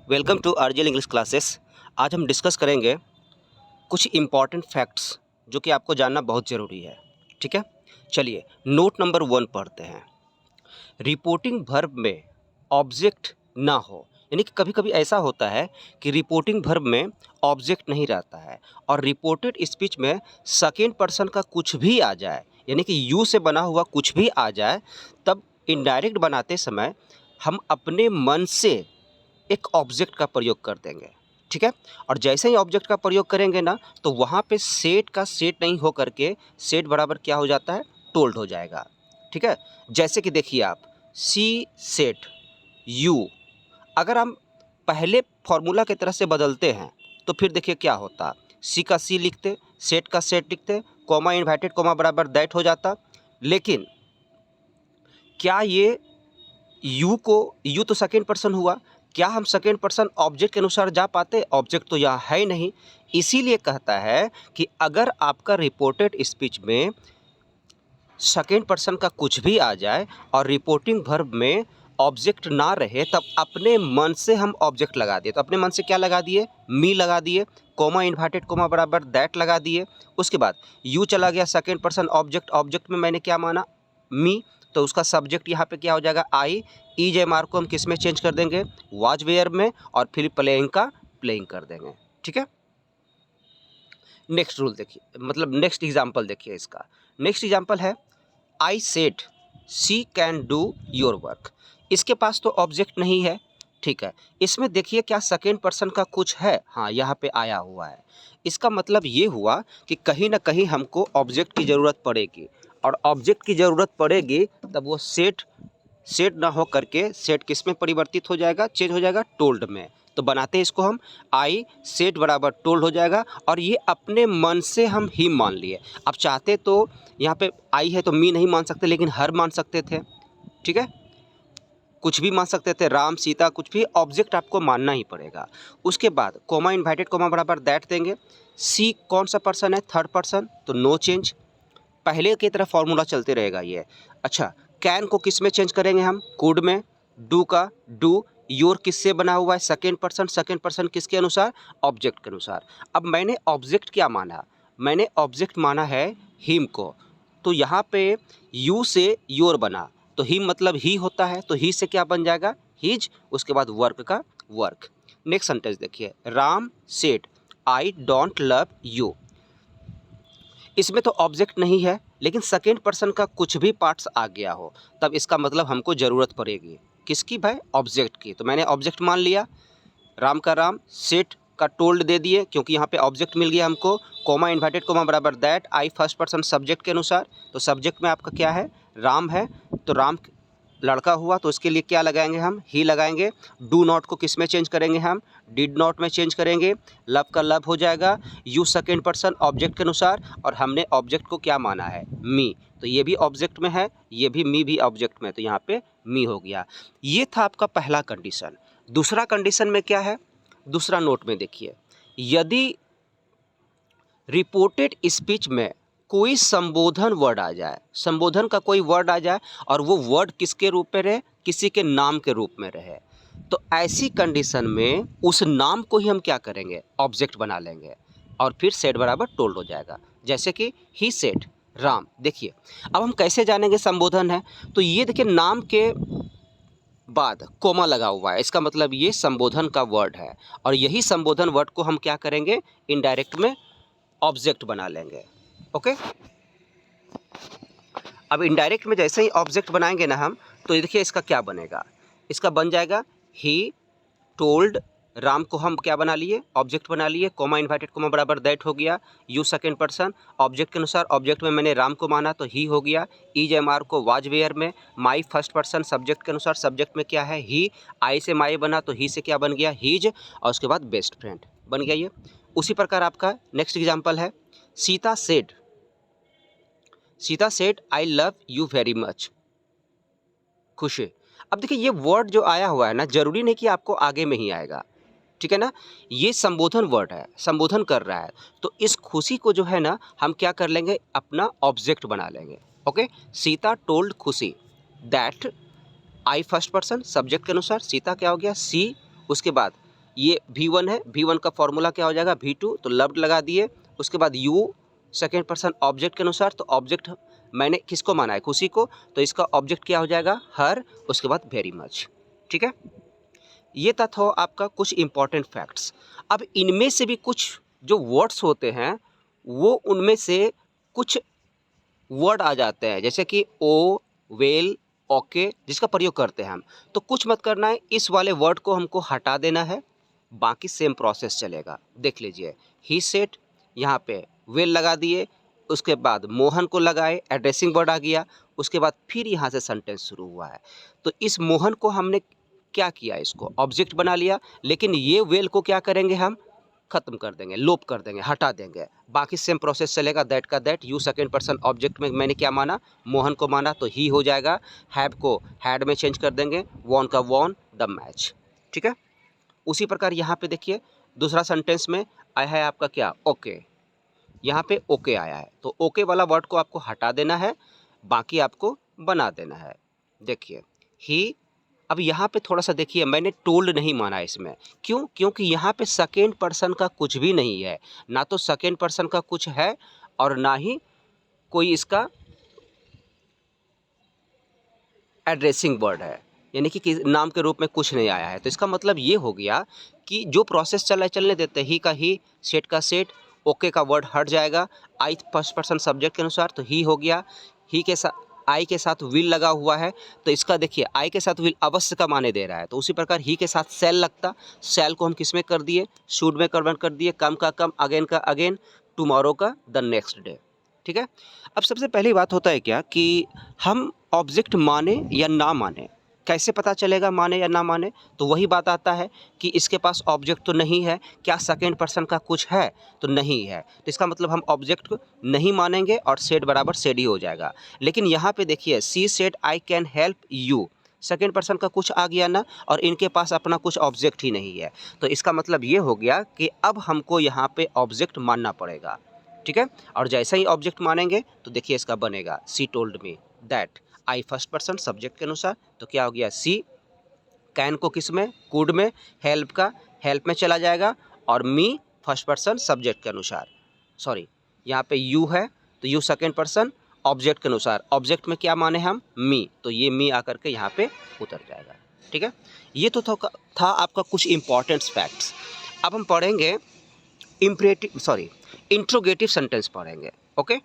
Welcome to RGL English classes. आज हम discuss करेंगे कुछ इम्पॉर्टेंट फैक्ट्स जो कि आपको जानना बहुत ज़रूरी है। ठीक है, चलिए नोट नंबर 1 पढ़ते हैं। रिपोर्टिंग वर्ब में ऑब्जेक्ट ना हो, यानी कि कभी कभी ऐसा होता है कि रिपोर्टिंग वर्ब में ऑब्जेक्ट नहीं रहता है और रिपोर्टेड स्पीच में सेकेंड पर्सन का कुछ भी आ जाए, यानी कि यू से बना हुआ कुछ भी आ जाए, तब इनडायरेक्ट बनाते समय हम अपने मन से एक ऑब्जेक्ट का प्रयोग कर देंगे। ठीक है, और जैसे ही ऑब्जेक्ट का प्रयोग करेंगे ना, तो वहाँ पे सेट का सेट नहीं हो करके सेट बराबर क्या हो जाता है, टोल्ड हो जाएगा। ठीक है, जैसे कि देखिए आप सी सेट यू, अगर हम पहले फॉर्मूला की तरह से बदलते हैं तो फिर देखिए क्या होता। सी का सी लिखते, सेट का सेट लिखते, कॉमा इन्वर्टेड कॉमा बराबर दैट हो जाता। लेकिन क्या ये यू तो सेकेंड पर्सन हुआ, क्या हम सेकेंड पर्सन ऑब्जेक्ट के अनुसार जा पाते? ऑब्जेक्ट तो यहाँ है ही नहीं। इसीलिए कहता है कि अगर आपका रिपोर्टेड स्पीच में सेकेंड पर्सन का कुछ भी आ जाए और रिपोर्टिंग वर्ब में ऑब्जेक्ट ना रहे, तब अपने मन से हम ऑब्जेक्ट लगा दिए। तो अपने मन से क्या लगा दिए? मी लगा दिए, कोमा इन्वर्टेड कोमा बराबर दैट लगा दिए। उसके बाद यू चला गया सेकेंड पर्सन ऑब्जेक्ट, ऑब्जेक्ट में मैंने क्या माना? मी, तो उसका सब्जेक्ट यहाँ पे क्या हो जाएगा? आई। EJMR को हम किस में चेंज कर देंगे? वाज वेयर में, और फिर प्लेइंग का प्लेइंग कर देंगे। ठीक है, नेक्स्ट रूल देखिए, मतलब नेक्स्ट एग्जाम्पल देखिए। इसका नेक्स्ट एग्जाम्पल है I said she can do your work. इसके पास तो ऑब्जेक्ट नहीं है। ठीक है, इसमें देखिए क्या सेकेंड पर्सन का कुछ है? हाँ, यहाँ पे आया हुआ है। इसका मतलब ये हुआ कि कहीं ना कहीं हमको ऑब्जेक्ट की ज़रूरत पड़ेगी, और ऑब्जेक्ट की ज़रूरत पड़ेगी तब वो सेट ना हो करके सेट किस में परिवर्तित हो जाएगा? चेंज हो जाएगा टोल्ड में। तो बनाते हैं इसको हम, आई सेट बराबर टोल्ड हो जाएगा, और ये अपने मन से हम ही मान लिए। अब चाहते तो यहाँ पे आई है तो मी नहीं मान सकते, लेकिन हर मान सकते थे। ठीक है, कुछ भी मान सकते थे, राम सीता, कुछ भी ऑब्जेक्ट आपको मानना ही पड़ेगा। उसके बाद कोमा इन्वर्टेड कोमा बराबर दैट देंगे। सी कौन सा पर्सन है? थर्ड पर्सन, तो नो चेंज, पहले की तरह फॉर्मूला चलते रहेगा ये। अच्छा, कैन को किस में चेंज करेंगे हम? कुड में। डू का डू, योर किससे बना हुआ है? सेकेंड पर्सन, सेकेंड पर्सन किसके अनुसार? ऑब्जेक्ट के अनुसार। अब मैंने ऑब्जेक्ट क्या माना? मैंने ऑब्जेक्ट माना है हिम को, तो यहाँ पे यू से योर बना, तो हिम मतलब ही होता है, तो ही से क्या बन जाएगा? हिज। उसके बाद वर्क का वर्क। नेक्स्ट सेंटेंस देखिए, Ram said I don't love you. इसमें तो ऑब्जेक्ट नहीं है, लेकिन सेकेंड पर्सन का कुछ भी पार्ट्स आ गया हो, तब इसका मतलब हमको ज़रूरत पड़ेगी किसकी भाई? ऑब्जेक्ट की। तो मैंने ऑब्जेक्ट मान लिया, राम का राम, सेट का टोल्ड दे दिए क्योंकि यहाँ पे ऑब्जेक्ट मिल गया हमको, कोमा इन्वर्टेड कोमा बराबर that, I first person subject के अनुसार। तो सब्जेक्ट में आपका क्या है? राम है, तो राम लड़का हुआ, तो इसके लिए क्या लगाएंगे हम? ही लगाएंगे। डू नॉट को किस में चेंज करेंगे हम? डिड नॉट में चेंज करेंगे। लव का लव हो जाएगा, यू सेकेंड पर्सन ऑब्जेक्ट के अनुसार, और हमने ऑब्जेक्ट को क्या माना है? मी, तो ये भी ऑब्जेक्ट में है, ये भी मी भी ऑब्जेक्ट में, तो यहाँ पे मी हो गया। ये था आपका पहला कंडीशन। दूसरा कंडीशन में क्या है? दूसरा नोट में देखिए, यदि रिपोर्टेड स्पीच में कोई संबोधन वर्ड आ जाए, संबोधन का कोई वर्ड आ जाए, और वो वर्ड किसके रूप में रहे? किसी के नाम के रूप में रहे, तो ऐसी कंडीशन में उस नाम को ही हम क्या करेंगे? ऑब्जेक्ट बना लेंगे, और फिर सेड बराबर टोल्ड हो जाएगा। जैसे कि ही सेड राम। देखिए अब हम कैसे जानेंगे संबोधन है? तो ये देखिए, नाम के बाद कोमा लगा हुआ है, इसका मतलब ये संबोधन का वर्ड है, और यही संबोधन वर्ड को हम क्या करेंगे? इनडायरेक्ट में ऑब्जेक्ट बना लेंगे। ओके, अब इनडायरेक्ट में जैसे ही ऑब्जेक्ट बनाएंगे ना हम, तो ये देखिए इसका क्या बनेगा? इसका बन जाएगा ही टोल्ड राम को हम क्या बना लिए? ऑब्जेक्ट बना लिए, कोमा इन्वर्टेड कोमा बराबर दैट हो गया, यू सेकेंड पर्सन ऑब्जेक्ट के अनुसार, ऑब्जेक्ट में मैंने राम को माना तो ही हो गया। EJMR को वाज वेयर में, माई फर्स्ट पर्सन सब्जेक्ट के अनुसार, सब्जेक्ट में क्या है? ही, आई से माई बना तो ही से क्या बन गया? हीज, और उसके बाद बेस्ट फ्रेंड बन गया ये। उसी प्रकार आपका नेक्स्ट एग्जाम्पल है, Sita said I love you very much. खुशी। अब देखिए ये वर्ड जो आया हुआ है ना, जरूरी नहीं कि आपको आगे में ही आएगा। ठीक है ना, ये संबोधन वर्ड है, संबोधन कर रहा है, तो इस खुशी को जो है ना हम क्या कर लेंगे? अपना ऑब्जेक्ट बना लेंगे। ओके, सीता टोल्ड खुशी that, I first person subject के अनुसार, सीता क्या हो गया? सी, उसके बाद ये V1 है, V1 का फॉर्मूला क्या हो जाएगा V2, तो लव्ड लगा दिए। उसके बाद U सेकेंड पर्सन ऑब्जेक्ट के अनुसार, तो ऑब्जेक्ट मैंने किसको माना है, खुशी को, तो इसका ऑब्जेक्ट क्या हो जाएगा हर, उसके बाद वेरी मच। ठीक है, ये था आपका कुछ इंपॉर्टेंट फैक्ट्स। अब इनमें से भी कुछ जो वर्ड्स होते हैं वो उनमें से कुछ वर्ड आ जाते हैं, जैसे कि ओ, वेल, ओके, जिसका प्रयोग करते हैं हम, तो कुछ मत करना है, इस वाले वर्ड को हमको हटा देना है, बाकी सेम प्रोसेस चलेगा। देख लीजिए, ही सेड, यहाँ पे वेल लगा दिए, उसके बाद मोहन को लगाए, एड्रेसिंग वर्ड आ गया, उसके बाद फिर यहाँ से सेंटेंस शुरू हुआ है। तो इस मोहन को हमने क्या किया, इसको ऑब्जेक्ट बना लिया, लेकिन ये वेल को क्या करेंगे, हम खत्म कर देंगे, लोप कर देंगे, हटा देंगे, बाकी सेम प्रोसेस चलेगा। दैट का that, you second person object में मैंने क्या माना, मोहन को माना, तो ही हो जाएगा। हैव को हैड में चेंज कर देंगे, वॉन का वॉन, द मैच। ठीक है, उसी प्रकार यहाँ पे देखिए दूसरा सेंटेंस में आया है आपका क्या, ओके, यहाँ पे ओके आया है, तो ओके वाला वर्ड को आपको हटा देना है, बाकी आपको बना देना है। देखिए ही, अब यहाँ पे थोड़ा सा देखिए, मैंने टोल्ड नहीं माना इसमें, क्यों, क्योंकि यहाँ पे सेकेंड पर्सन का कुछ भी नहीं है, ना तो सेकेंड पर्सन का कुछ है और ना ही कोई इसका एड्रेसिंग वर्ड है, यानी कि नाम के रूप में कुछ नहीं आया है। तो इसका मतलब ये हो गया कि जो प्रोसेस चलने देते, ही का ही, सेट का सेट, ओके का वर्ड हट जाएगा, आई फर्स्ट पर्सन सब्जेक्ट के अनुसार, तो ही हो गया, ही के साथ आई के साथ विल लगा हुआ है, तो इसका देखिए आई के साथ विल अवश्य का माने दे रहा है, तो उसी प्रकार ही के साथ सेल लगता, सेल को हम किस में कर दिए, शुड में कन्वर्ट कर दिए, कम का कम, अगेन का अगेन, टुमारो का द नेक्स्ट डे। ठीक है, अब सबसे पहली बात होता है क्या कि हम ऑब्जेक्ट माने या ना माने, कैसे पता चलेगा माने या ना माने, तो वही बात आता है कि इसके पास ऑब्जेक्ट तो नहीं है, क्या सेकेंड पर्सन का कुछ है, तो नहीं है, तो इसका मतलब हम ऑब्जेक्ट को नहीं मानेंगे और सेड बराबर सेड ही हो जाएगा। लेकिन यहाँ पे देखिए, she said I can help you, second person का कुछ आ गया ना, और इनके पास अपना कुछ ऑब्जेक्ट ही नहीं है, तो इसका मतलब ये हो गया कि अब हमको यहाँ पे ऑब्जेक्ट मानना पड़ेगा। ठीक है, और जैसा ही ऑब्जेक्ट मानेंगे तो देखिए इसका बनेगा, सी told me that, I first person subject के अनुसार, तो क्या हो गया, सी, कैन को किस में, कुड में, हेल्प का हेल्प में चला जाएगा, और मी फर्स्ट पर्सन सब्जेक्ट के अनुसार, सॉरी यहाँ पे यू है, तो यू सेकेंड पर्सन ऑब्जेक्ट के अनुसार, ऑब्जेक्ट में क्या माने हम, मी, तो ये मी आकर के यहाँ पे उतर जाएगा। ठीक है, ये तो था आपका कुछ इंपॉर्टेंट फैक्ट्स। अब हम पढ़ेंगे इंट्रोगेटिव सेंटेंस पढ़ेंगे। ओके।